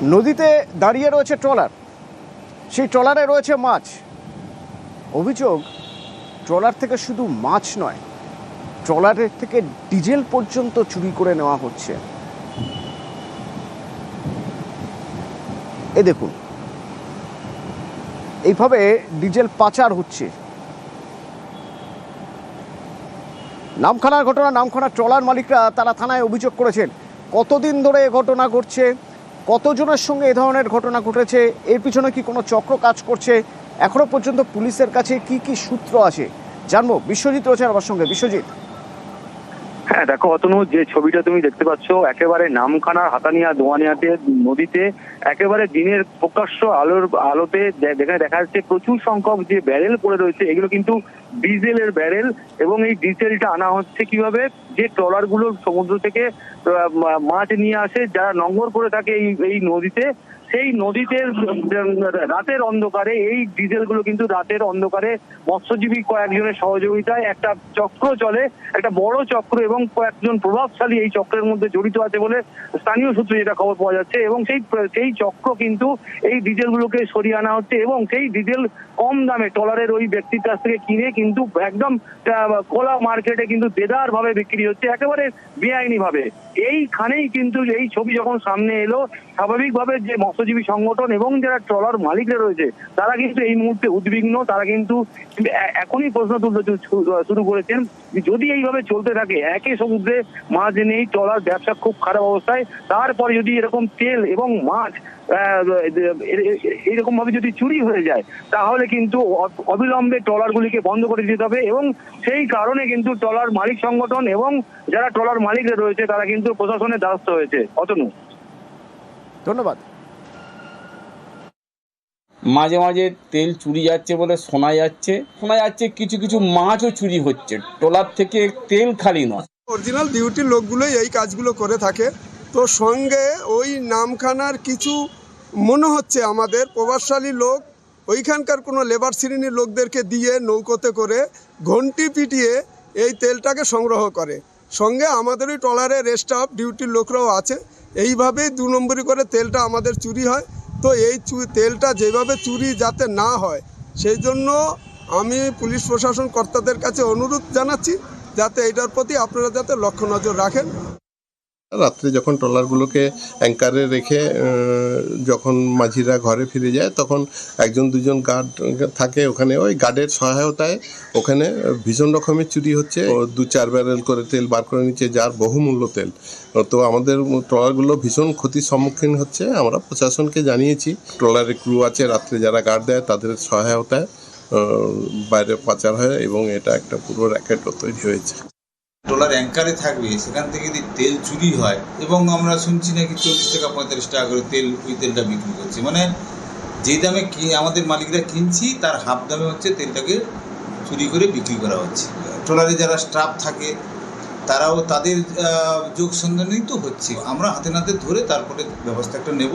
নদীতে দাঁড়িয়ে রয়েছে ট্রলার, সেই ট্রলারে রয়েছে মাছ। অভিযোগ, ট্রলার থেকে শুধু মাছ নয়, ট্রলারের থেকে ডিজেল পর্যন্ত চুরি করে নেওয়া হচ্ছে। এ দেখুন, এইভাবে ডিজেল পাচার হচ্ছে। নামখানার ঘটনা, নামখানার ট্রলার মালিকরা তারা থানায় অভিযোগ করেছেন। কতদিন ধরে এ ঘটনা ঘটছে, কতজনের সঙ্গে এ ধরনের ঘটনা ঘটেছে, এর পিছনে কি কোনো চক্র কাজ করছে, এখনো পর্যন্ত পুলিশের কাছে কি কি সূত্র আছে জানবো। বিশ্বজিৎ রয়েছে আমার সঙ্গে। বিশ্বজিৎ। হ্যাঁ দেখো অতনু, যে ছবিটা তুমি দেখতে পাচ্ছ একেবারে নামখানার হাতানিয়া দোয়ানিয়াতে নদীতে একেবারে দিনের প্রকাশ্য আলোতে যেখানে দেখা যাচ্ছে প্রচুর সংখ্যক যে ব্যারেল পড়ে রয়েছে, এগুলো কিন্তু ডিজেলের ব্যারেল। এবং এই ডিজেলটা আনা হচ্ছে কিভাবে, যে ট্রলার গুলো সমুদ্র থেকে মাছ নিয়ে আসে, যারা নোঙর করে থাকে এই নদীতে, সেই নদীতে রাতের অন্ধকারে এই ডিজেল গুলো কিন্তু রাতের অন্ধকারে মৎস্যজীবী কয়েকজনের সহযোগিতায় একটা চক্র চলে, একটা বড় চক্র, এবং কয়েকজন প্রভাবশালী এই চক্রের মধ্যে জড়িত আছে বলে স্থানীয় সূত্রে যেটা খবর পাওয়া যাচ্ছে। এবং সেই চক্র কিন্তু এই ডিজেল গুলোকে সরিয়ে আনা হচ্ছে, এবং সেই ডিজেল কম দামে ট্রলারের ওই ব্যক্তির কাছ থেকে কিনে কিন্তু একদম খোলা মার্কেটে কিন্তু দেদার ভাবে বিক্রি হচ্ছে, একেবারে বেআইনি ভাবে। এইখানেই কিন্তু এই ছবি যখন সামনে এলো, স্বাভাবিকভাবে যে মৎস্যজীবী সংগঠন এবং যারা ট্রলার মালিকরা রয়েছে তারা কিন্তু এই মুহূর্তে উদ্বিগ্ন। তারা কিন্তু এখনই প্রশ্ন তুলতে শুরু করেছেন, যদি এইভাবে চলতে থাকে, একে সমুদ্রে মাছ নেই, ট্রলার ব্যবসা খুব খারাপ অবস্থায়, তারপরে যদি এরকম তেল এবং মাছ এইরকম ভাবে যদি চুরি হয়ে যায়, তাহলে কিন্তু অবিলম্বে ট্রলার গুলিকে বন্ধ করে দিতে হবে। এবং সেই কারণে কিন্তু ট্রলার মালিক সংগঠন এবং যারা ট্রলার মালিকরা রয়েছে তারা কিন্তু প্রশাসনের দ্বারস্থ হয়েছে। অতনু, ধন্যবাদ। মাঝে মাঝে তেল চুরি যাচ্ছে বলে শোনা যাচ্ছে কিছু কিছু মাছও চুরি হচ্ছে, ট্রলার থেকে তেল খালি নয়। অরিজিনাল ডিউটির লোকগুলোই এই কাজগুলো করে থাকে। তো সঙ্গে ওই নামখানার কিছু মনে হচ্ছে আমাদের প্রভাবশালী লোক ওইখানকার কোনো লেবার শ্রেণীর লোকদেরকে দিয়ে নৌকোতে করে ঘন্টি পিটিয়ে এই তেলটাকে সংগ্রহ করে। সঙ্গে আমাদের ওই ট্রলারের স্টাফ ডিউটির লোকরাও আছে। এইভাবেই 2 নম্বরই করে তেলটা আমাদের চুরি হয়। তো এই তেলটা যেভাবে চুরি যাতে না হয়, সেই জন্য আমি পুলিশ প্রশাসন কর্তাদের কাছে অনুরোধ জানাচ্ছি যাতে এটার প্রতি আপনারা যাতে লক্ষ্য নজর রাখেন। রাত্রে যখন ট্রলারগুলোকে অ্যাঙ্কারে রেখে যখন মাঝিরা ঘরে ফিরে যায়, তখন 1-2 গার্ড থাকে ওখানে। ওই গার্ডের সহায়তায় ওখানে ভীষণ রকমের চুরি হচ্ছে। 2-4 ব্যারেল করে তেল বার করে নিচ্ছে, যার বহুমূল্য তেল। তো আমাদের ট্রলারগুলো ভীষণ ক্ষতির সম্মুখীন হচ্ছে। আমরা প্রশাসনকে জানিয়েছি, ট্রলারের ক্রু আছে, রাত্রে যারা গার্ড দেয় তাদের সহায়তায় বাইরে পাচার হয়, এবং এটা একটা পুরো র্যাকেটও তৈরি হয়েছে। ট্রলার অ্যাঙ্কারে থাকবে, সেখান থেকে যদি তেল চুরি হয়, এবং আমরা শুনছি নাকি 40 টাকা 45 টাকা করে ওই তেলটা বিক্রি করছে, মানে যে দামে আমাদের মালিকরা কিনছি তার হাফ দামে হচ্ছে তেলটাকে চুরি করে বিক্রি করা হচ্ছে। ট্রলারে যারা স্টাফ থাকে তারাও তাদের যোগ সন্ধানেই তো হচ্ছে। আমরা হাতে নাতে ধরে তারপরে ব্যবস্থা একটা নেব।